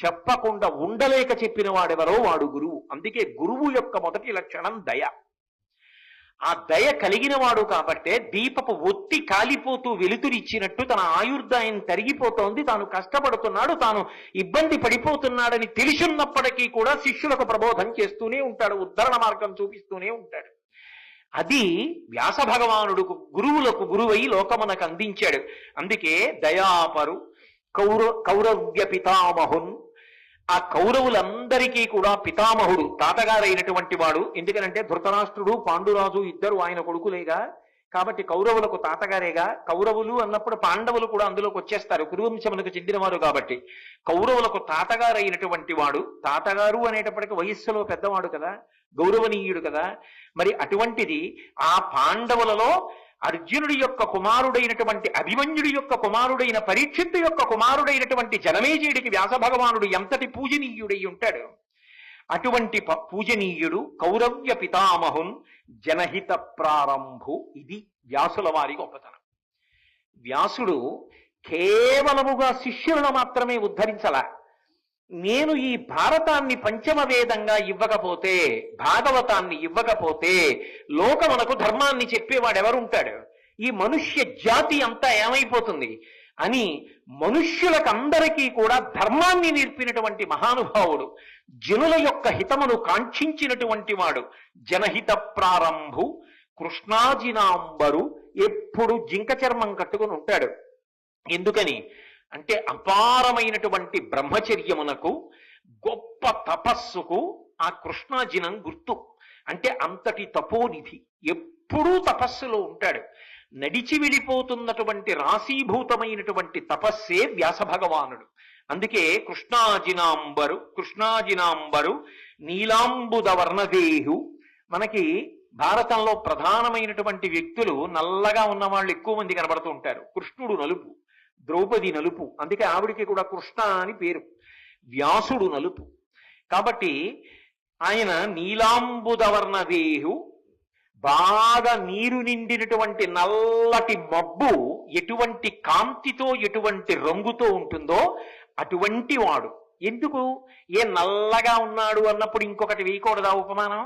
చెప్పకుండా ఉండలేక చెప్పిన వాడెవరో వాడు గురువు. అందుకే గురువు యొక్క మొదటి లక్షణం దయ. ఆ దయ కలిగిన వాడు కాబట్టే దీపపు ఒత్తి కాలిపోతూ వెలుతురిచ్చినట్టు తన ఆయుర్దాయం తరిగిపోతోంది, తాను కష్టపడుతున్నాడు, తాను ఇబ్బంది పడిపోతున్నాడని తెలిసిన్నప్పటికీ కూడా శిష్యులకు ప్రబోధం చేస్తూనే ఉంటాడు, ఉద్ధరణ మార్గం చూపిస్తూనే ఉంటాడు. అది వ్యాస భగవానుడు గురువులకు గురువై లోకమునకు అందించాడు. అందుకే దయాపరు కౌరవ్య పితామహున్, ఆ కౌరవులందరికీ కూడా పితామహుడు, తాతగారైనటువంటి వాడు. ఎందుకనంటే ధృతరాష్ట్రుడు, పాండురాజు ఇద్దరు ఆయన కొడుకులేగా, కాబట్టి కౌరవులకు తాతగారేగా. కౌరవులు అన్నప్పుడు పాండవులు కూడా అందులోకి వచ్చేస్తారు, కురువంశములకు చెందినవారు కాబట్టి. కౌరవులకు తాతగారైనటువంటి వాడు, తాతగారు అనేటప్పటికీ వయస్సులో పెద్దవాడు కదా, గౌరవనీయుడు కదా. మరి అటువంటిది ఆ పాండవులలో అర్జునుడి యొక్క కుమారుడైనటువంటి అభిమన్యుడి యొక్క కుమారుడైన పరీక్షిత్తు యొక్క కుమారుడైనటువంటి జనమేజయుడికి వ్యాస భగవానుడు ఎంతటి పూజనీయుడై ఉంటాడు. అటువంటి పూజనీయుడు కౌరవ్య పితామహున్ జనహిత ప్రారంభు. ఇది వ్యాసుల వారి గొప్పతనం. వ్యాసుడు కేవలముగా శిష్యులను మాత్రమే ఉద్ధరించలా. నేను ఈ భారతాన్ని పంచమ వేదంగా ఇవ్వకపోతే, భాగవతాన్ని ఇవ్వకపోతే లోకమునకు ధర్మాన్ని చెప్పేవాడెవరుంటాడు? ఈ మనుష్య జాతి అంతా ఏమైపోతుంది అని మనుష్యులకందరికీ కూడా ధర్మాన్ని నేర్పినటువంటి మహానుభావుడు, జనుల యొక్క హితమును కాంక్షించినటువంటి వాడు. జనహిత ప్రారంభు కృష్ణాజినాంబరు. ఎప్పుడు జింక చర్మం కట్టుకుని ఉంటాడు. ఎందుకని అంటే అపారమైనటువంటి బ్రహ్మచర్యమునకు, గొప్ప తపస్సుకు ఆ కృష్ణాజినం గుర్తు. అంటే అంతటి తపోనిధి, ఎప్పుడూ తపస్సులో ఉంటాడు. నడిచి వెళ్ళిపోతున్నటువంటి రాశీభూతమైనటువంటి తపస్సే వ్యాస భగవానుడు. అందుకే కృష్ణాజినాంబరు నీలాంబుద వర్ణదేహు. మనకి భారతంలో ప్రధానమైనటువంటి వ్యక్తులు నల్లగా ఉన్న వాళ్ళు ఎక్కువ మంది కనబడుతూ ఉంటారు. కృష్ణుడు నలుపు, ద్రౌపది నలుపు, అందుకే ఆవిడికి కూడా కృష్ణ అని పేరు. వ్యాసుడు నలుపు కాబట్టి ఆయన నీలాంబుదవర్ణదేహు. బాగా నీరు నిండినటువంటి నల్లటి మబ్బు ఎటువంటి కాంతితో, ఎటువంటి రంగుతో ఉంటుందో అటువంటి వాడు. ఎందుకు? ఏ నల్లగా ఉన్నాడు అన్నప్పుడు ఇంకొకటి వేయకూడదా ఉపమానం?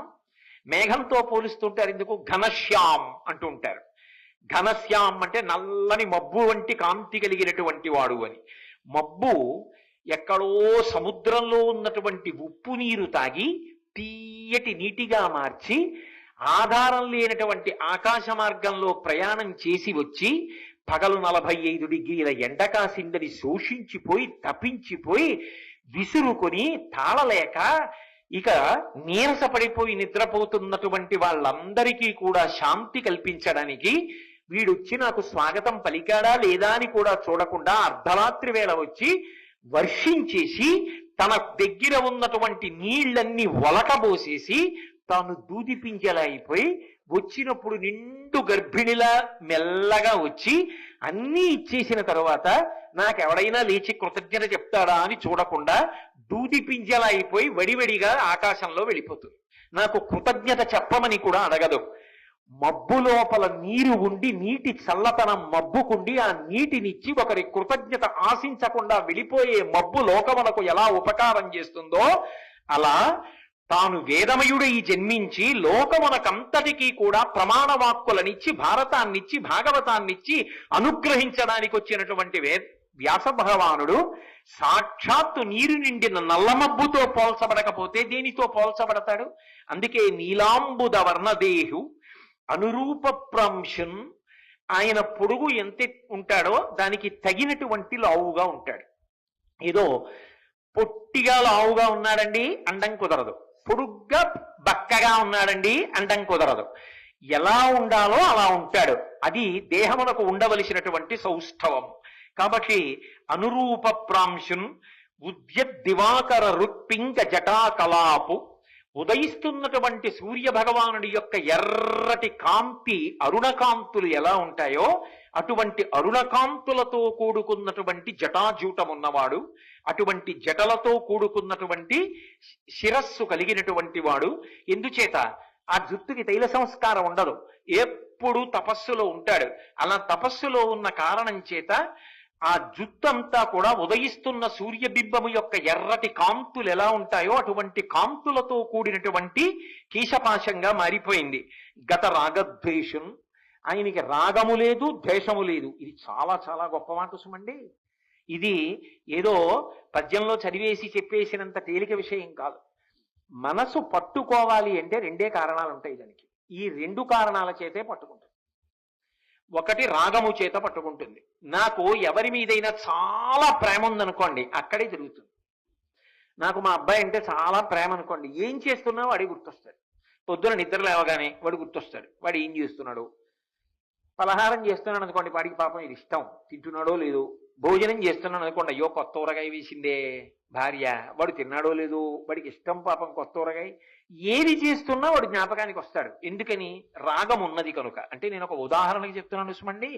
మేఘంతో పోలుస్తుంటారు ఎందుకు? ఘనశ్యాం అంటూ ఉంటారు. ఘనశ్యాం అంటే నల్లని మబ్బు వంటి కాంతి కలిగినటువంటి వాడు అని. మబ్బు ఎక్కడో సముద్రంలో ఉన్నటువంటి ఉప్పు నీరు తాగి తీయటి నీటిగా మార్చి ఆధారం లేనటువంటి ఆకాశ మార్గంలో ప్రయాణం చేసి వచ్చి పగలు 45 డిగ్రీల ఎండకాసిందని శోషించిపోయి తప్పించిపోయి విసురుకొని తాళలేక ఇక నీరసపడిపోయి నిద్రపోతున్నటువంటి వాళ్ళందరికీ కూడా శాంతి కల్పించడానికి వీడొచ్చి నాకు స్వాగతం పలికాడా లేదా అని కూడా చూడకుండా అర్ధరాత్రి వేళ వచ్చి వర్షించేసి తన దగ్గర ఉన్నటువంటి నీళ్లన్నీ ఒలకబోసేసి తాను దూదిపించేలా అయిపోయి వచ్చినప్పుడు నిండు గర్భిణిలా మెల్లగా వచ్చి అన్నీ ఇచ్చేసిన తరువాత నాకెవడైనా లేచి కృతజ్ఞత చెప్తాడా అని చూడకుండా దూదిపించేలా అయిపోయి వడివడిగా ఆకాశంలో వెళ్ళిపోతుంది. నాకు కృతజ్ఞత చెప్పమని కూడా అడగదు. మబ్బు లోపల నీరు ఉండి నీటి చల్లతనం మబ్బుకుండి ఆ నీటినిచ్చి ఒకరి కృతజ్ఞత ఆశించకుండా వెళ్ళిపోయే మబ్బు లోకమునకు ఎలా ఉపకారం చేస్తుందో అలా తాను వేదమయుడై జన్మించి లోకమునకంతటికీ కూడా ప్రమాణ వాక్కులనిచ్చి భారతాన్నిచ్చి భాగవతాన్నిచ్చి అనుగ్రహించడానికి వచ్చినటువంటి వ్యాస భగవానుడు సాక్షాత్తు నీరు నిండిన నల్లమబ్బుతో పోల్చబడకపోతే దేనితో పోల్చబడతాడు? అందుకే నీలాంబుద వర్ణదేహు అనురూప ప్రాంశన్, ఆయన పొడుగు ఎంత ఉంటాడో దానికి తగినటువంటి లావుగా ఉంటాడు. ఏదో పొట్టిగా లావుగా ఉన్నాడండి అండం కుదరదు, పొడుగ్గా బక్కగా ఉన్నాడండి అండం కుదరదు. ఎలా ఉండాలో అలా ఉంటాడు. అది దేహమునకు ఉండవలసినటువంటి సౌష్ఠవం. కాబట్టి అనురూప ప్రాంశున్ ఉద్యత్ దివాకర రుక్పింగ జటాకలాపు, ఉదయిస్తున్నటువంటి సూర్య భగవానుడి యొక్క ఎర్రటి కాంతి అరుణకాంతులు ఎలా ఉంటాయో అటువంటి అరుణకాంతులతో కూడుకున్నటువంటి జటాజూటమున్నవాడు, అటువంటి జటలతో కూడుకున్నటువంటి శిరస్సు కలిగినటువంటి వాడు. ఎందుచేత ఆ జుట్టుకి తైల సంస్కారం ఉండదు, ఎప్పుడు తపస్సులో ఉంటాడు. అలా తపస్సులో ఉన్న కారణం చేత ఆ జుత్తంతా కూడా ఉదయిస్తున్న సూర్యబింబము యొక్క ఎర్రటి కాంతులు ఎలా ఉంటాయో అటువంటి కాంతులతో కూడినటువంటి కేశపాశంగా మారిపోయింది. గత రాగద్వేషం, ఆయనకి రాగము లేదు ద్వేషము లేదు. ఇది చాలా చాలా గొప్ప మాట సుమండి. ఇది ఏదో పద్యంలో చదివేసి చెప్పేసినంత తేలిక విషయం కాదు. మనసు పట్టుకోవాలి అంటే రెండే కారణాలు ఉంటాయి దానికి. ఈ రెండు కారణాల చేతే పట్టుకుంటుంది. ఒకటి రాగము చేత పట్టుకుంటుంది. నాకు ఎవరి మీదైనా చాలా ప్రేమ ఉందనుకోండి, అక్కడే జరుగుతుంది. నాకు మా అబ్బాయి అంటే చాలా ప్రేమ అనుకోండి, ఏం చేస్తున్నా వాడి గుర్తొస్తాడు. పొద్దున నిద్ర లేవగానే వాడు గుర్తొస్తాడు. వాడు ఏం చేస్తున్నాడు, పలహారం చేస్తున్నాడు అనుకోండి, వాడికి పాపం ఇది ఇష్టం, తింటున్నాడో లేదో. భోజనం చేస్తున్నాడు అనుకోండి, అయ్యో కొత్త ఊరగాయ వేసిందే భార్య, వాడు తిన్నాడో లేదో, వాడికి ఇష్టం పాపం కొత్త ఊరగాయ. ఏది చేస్తున్నా వాడు జ్ఞాపకానికి వస్తాడు. ఎందుకని? రాగం ఉన్నది కనుక. అంటే నేను ఒక ఉదాహరణకి చెప్తున్నాను సుమండి.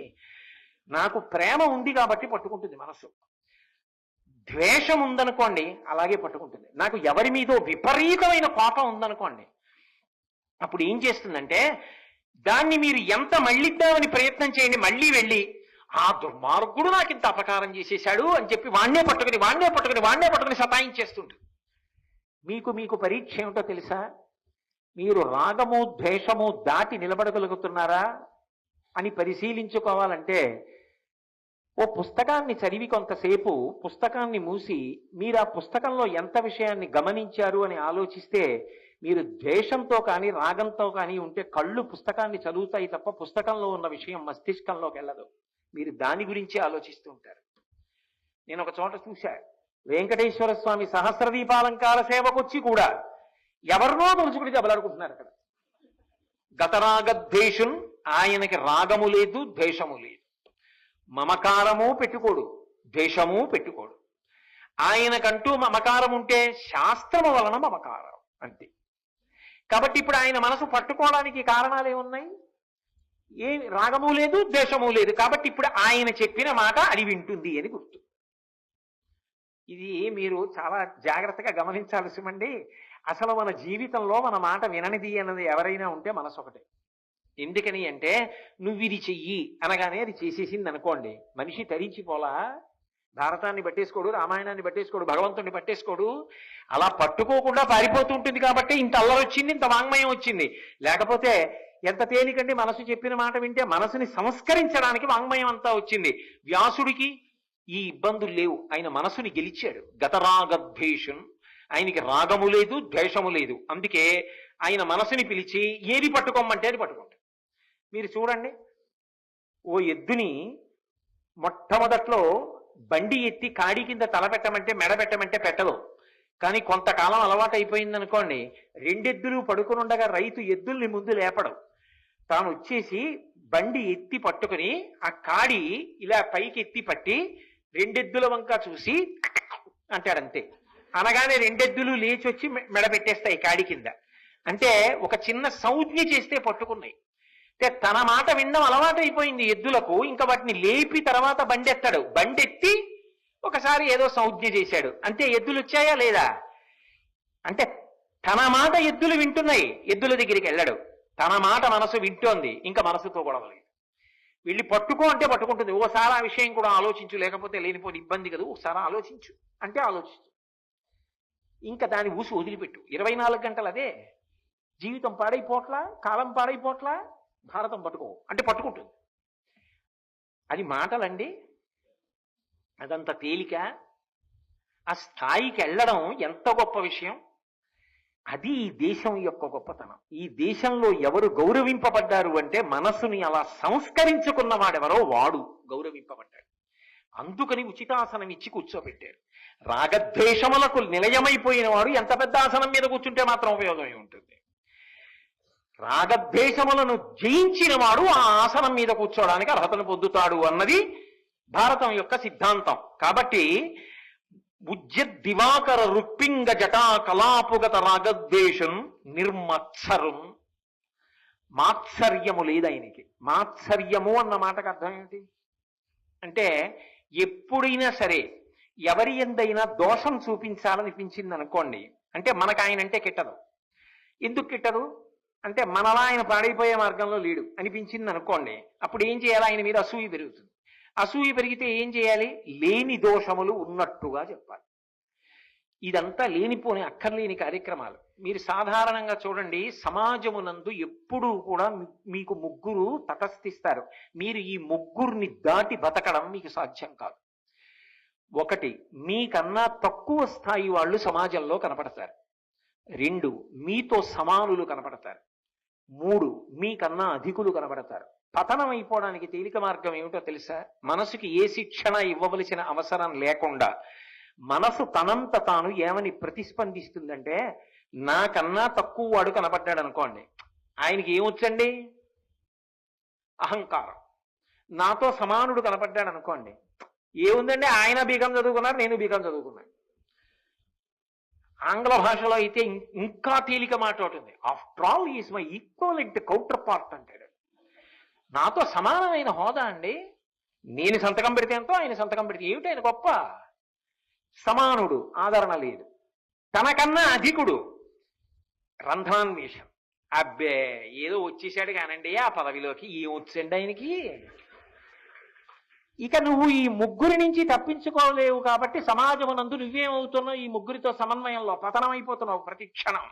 నాకు ప్రేమ ఉంది కాబట్టి పట్టుకుంటుంది మనసు. ద్వేషం ఉందనుకోండి అలాగే పట్టుకుంటుంది. నాకు ఎవరి మీదో విపరీతమైన కోపం ఉందనుకోండి, అప్పుడు ఏం చేస్తుందంటే దాన్ని మీరు ఎంత మళ్ళిద్దామని ప్రయత్నం చేయండి, మళ్ళీ వెళ్ళి ఆ దుర్మార్గుడు నాకు ఇంత అపకారం చేసేశాడు అని చెప్పి వాణ్ణే పట్టుకుని సతాయించేస్తుంటుంది. మీకు పరీక్ష ఏమిటో తెలుసా? మీరు రాగము ద్వేషము దాటి నిలబడగలుగుతున్నారా అని పరిశీలించుకోవాలంటే ఓ పుస్తకాన్ని చదివి కొంతసేపు పుస్తకాన్ని మూసి మీరు ఆ పుస్తకంలో ఎంత విషయాన్ని గమనించారు అని ఆలోచిస్తే, మీరు ద్వేషంతో కానీ రాగంతో కానీ ఉంటే కళ్ళు పుస్తకాన్ని చదువుతాయి తప్ప పుస్తకంలో ఉన్న విషయం మస్తిష్కంలోకి వెళ్ళదు. మీరు దాని గురించి ఆలోచిస్తూ ఉంటారు. నేను ఒక చోట చూశా, వెంకటేశ్వర స్వామి సహస్రదీపాలంకార సేవకొచ్చి కూడా ఎవరినో తలుచుకుని దెబ్బలాడుకుంటున్నారు అక్కడ. గతరాగద్వేషం, ఆయనకి రాగము లేదు ద్వేషము లేదు, మమకారము పెట్టుకోడు ద్వేషము పెట్టుకోడు. ఆయనకంటూ మమకారం ఉంటే శాస్త్రము వలన మమకారం అంతే. కాబట్టి ఇప్పుడు ఆయన మనసు పట్టుకోవడానికి కారణాలు ఏమున్నాయి? ఏ రాగము లేదు ద్వేషము లేదు. కాబట్టి ఇప్పుడు ఆయన చెప్పిన మాట అది వింటుంది అని గుర్తు. ఇది మీరు చాలా జాగ్రత్తగా గమనించాల్సిమండి. అసలు మన జీవితంలో మన మాట విననిది అన్నది ఎవరైనా ఉంటే మనసు ఒకటే. ఎందుకని అంటే నువ్వు ఇది చెయ్యి అనగానే అది చేసేసింది అనుకోండి, మనిషి తరించిపోలా. భారతాన్ని పట్టేసుకోడు, రామాయణాన్ని పట్టేసుకోడు, భగవంతుడిని పట్టేసుకోడు. అలా పట్టుకోకుండా పారిపోతూ ఉంటుంది కాబట్టి ఇంత అల్లరి వచ్చింది, ఇంత వాంగ్మయం వచ్చింది. లేకపోతే ఎంత తేలికండి, మనసు చెప్పిన మాట వింటే మనసుని సంస్కరించడానికి వాంగ్మయం అంతా వచ్చింది. వ్యాసుడికి ఈ ఇబ్బందులు లేవు, ఆయన మనసుని గెలిచాడు. గతరాగద్వేషం, ఆయనకి రాగము లేదు, ద్వేషము లేదు. అందుకే ఆయన మనసుని పిలిచి ఏది పట్టుకోమంటే అది పట్టుకుంటాడు. మీరు చూడండి, ఓ ఎద్దుని మొట్టమొదట్లో బండి ఎత్తి కాడి కింద తల పెట్టమంటే మెడ పెట్టమంటే పెట్టదు. కానీ కొంతకాలం అలవాటు అయిపోయింది అనుకోండి, రెండెద్దులు పడుకుని ఉండగా రైతు ఎద్దుల్ని ముందు లేపడం, తాను వచ్చేసి బండి ఎత్తి పట్టుకుని ఆ కాడి ఇలా పైకి ఎత్తి పట్టి రెండెద్దుల వంక చూసి అంటాడంతే. అనగానే రెండెద్దులు లేచి వచ్చి మెడ పెట్టేస్తాయి కాడి కింద. అంటే ఒక చిన్న సంజ్ఞ చేస్తే పట్టుకున్నాయి. అంటే తన మాట వినడం అలవాటు అయిపోయింది ఎద్దులకు. ఇంకా వాటిని లేపి తర్వాత బండెత్తాడు. బండెత్తి ఒకసారి ఏదో సంజ్ఞ చేశాడు, అంతే. ఎద్దులు వచ్చాయా లేదా? అంటే తన మాట ఎద్దులు వింటున్నాయి, ఎద్దుల దగ్గరికి వెళ్ళాడు. తన మాట మనసు వింటోంది, ఇంకా మనసుతో గొడవలేదు. వెళ్ళి పట్టుకో అంటే పట్టుకుంటుంది. ఓసారి ఆ విషయం కూడా ఆలోచించు, లేకపోతే లేనిపోతే ఇబ్బంది కదా, ఒకసారి ఆలోచించు అంటే ఆలోచించు. ఇంకా దాని ఊసి వదిలిపెట్టు. 24 గంటలు అదే. జీవితం పాడైపోట్లా, కాలం పాడైపోట్లా, భారతం పట్టుకో అంటే పట్టుకుంటుంది. అది మాటలండి, అదంత తేలిక. ఆ స్థాయికి వెళ్ళడం ఎంత గొప్ప విషయం. అది ఈ దేశం యొక్క గొప్పతనం. ఈ దేశంలో ఎవరు గౌరవింపబడ్డారు అంటే మనసుని అలా సంస్కరించుకున్నవాడెవరో వాడు గౌరవింపబడ్డాడు. అందుకని ఉచితాసనం ఇచ్చి కూర్చోబెట్టారు. రాగద్వేషములకు నిలయమైపోయిన వాడు ఎంత పెద్ద ఆసనం మీద కూర్చుంటే మాత్రం ఉపయోగమే ఉంటుంది. రాగద్వేషములను జయించిన వాడు ఆ ఆసనం మీద కూర్చోవడానికి అర్హతను పొందుతాడు అన్నది భారతం యొక్క సిద్ధాంతం. కాబట్టి ఉజ్జద్దివాకర రుప్పింగ జటా కలాపుగత రాగద్వేషం నిర్మత్సరం. మాత్సర్యము లేదు ఆయనకి. మాత్సర్యము అన్న మాటకు అర్థం ఏమిటి అంటే, ఎప్పుడైనా సరే ఎవరి ఎందైనా దోషం చూపించాలనిపించింది అనుకోండి, అంటే మనకు ఆయన అంటే కిట్టదు. ఎందుకు కిట్టదు అంటే, మనలా ఆయన పాడైపోయే మార్గంలో లేడు అనిపించింది అనుకోండి, అప్పుడు ఏం చేయాలి? ఆయన మీద అసూయ పెరుగుతుంది. అసూయ పెరిగితే ఏం చేయాలి? లేని దోషములు ఉన్నట్టుగా చెప్పాలి. ఇదంతా లేనిపోని అక్కర్లేని కార్యక్రమాలు. మీరు సాధారణంగా చూడండి, సమాజమునందు ఎప్పుడూ కూడా మీకు ముగ్గురు తటస్థిస్తారు. మీరు ఈ ముగ్గురిని దాటి బతకడం మీకు సాధ్యం కాదు. ఒకటి, మీకన్నా తక్కువ స్థాయి వాళ్ళు సమాజంలో కనపడతారు. 2, మీతో సమానులు కనపడతారు. 3, మీకన్నా అధికులు కనపడతారు. పతనం అయిపోవడానికి తేలిక మార్గం ఏమిటో తెలుసా? మనసుకి ఏ శిక్షణ ఇవ్వవలసిన అవసరం లేకుండా మనసు తనంత తాను ఏమని ప్రతిస్పందిస్తుందంటే, నాకన్నా తక్కువ వాడు కనపడ్డాడు అనుకోండి, ఆయనకి ఏమొచ్చండి? అహంకారం. నాతో సమానుడు కనపడ్డాడు అనుకోండి, ఏముందండి? ఆయన బీకాం చదువుకున్నారు, నేను బీకాం చదువుకున్నాను. ఆంగ్ల భాషలో అయితే ఇంకా తేలిక మాట ఉంటుంది. After all is my equivalent counter part అంటాడు. నాతో సమానమైన హోదా అండి. నేను సంతకం పెడితే ఎంతో, ఆయన సంతకం పెడితే ఏమిటి? ఆయన గొప్ప సమానుడు, ఆదరణ లేదు. తనకన్నా అధికుడు, రంధ్రాన్వేషం. అబ్బే ఏదో వచ్చేసాడు కానండి ఆ పదవిలోకి, ఏం వచ్చండి ఆయనకి? ఇక నువ్వు ఈ ముగ్గురి నుంచి తప్పించుకోలేవు కాబట్టి సమాజమునందు నువ్వేమవుతున్నావు? ఈ ముగ్గురితో సమన్వయంలో పతనం అయిపోతున్నావు ప్రతి క్షణం.